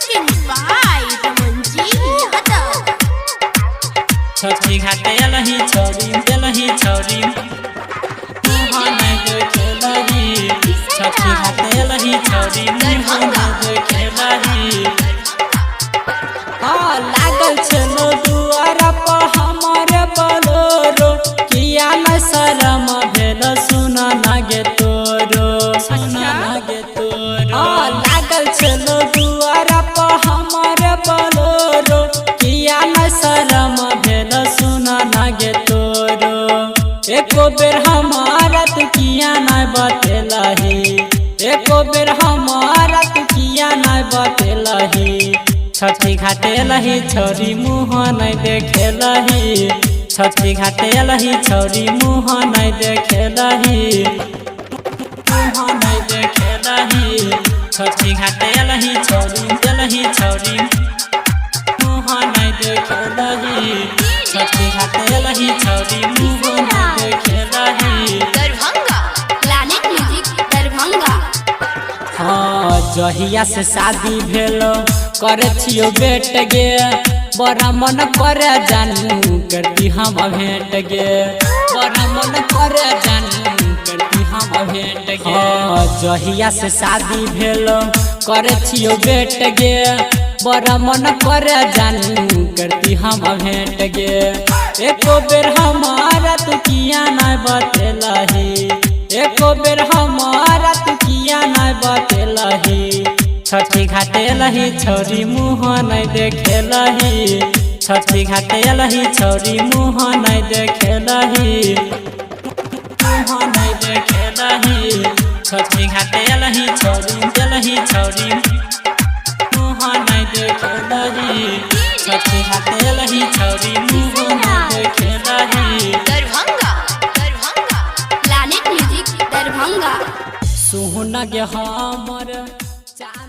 Singing by Ramanji Yadav. छठी घाटे लही छोरी मुँह नहीं देखे लही। छठी घाटे लही छोरी मुँह नहीं देखे लही। लागल छलो दुआरा पर हमारे बलोरो किया न शरम भेल सुना नागे तोरो लागल छलो दुआरा पर हमारे बलोरो किया न शरम भेल सुना नागे तोरो। एको बेर हमारा तू किया न बतेलही। एको बेर हमारा तू किया न बतेलही। छठी घाटे लही छोरी मुँह नहीं देखे लही। छठी घाटे लही छोरी मुँह नहीं देखे लही। मुँह नहीं देखे लही। छठी घाटे लही छोरी मुँह नहीं देखे लही। छठी घाटे लही छोरी मुँह नहीं देखे लही। Darbhanga, Planet Music, Darbhanga. हाँ जहिया से शादी भेलो करे छियो बेट गे बड़ा मन करे जानू करती हम भेंट गे। बड़ा मन करे जानू करती हम भेंट गे। हाँ जहिया से शादी भेलो करे छियो बेट गे बड़ा मन करे जानू करती हम भेंट गे। एको बेर हमारा तू किया नहीं बतेलही। एको बेर हमारा तू किया नहीं बतेलही। छठी घाटे लही छोरी मुँह नहीं देखे लही। छठी घाटे लही छोरी मुँह नहीं देखे लही। मुँह नहीं देखे लही। छठी घाटे लही छोरी मुँह नहीं देखे लही। छठी घाटे लही छोरी मुँह नहीं देखे लही। Darbhanga, Planet Music, Darbhanga. सुन गे हमर चांद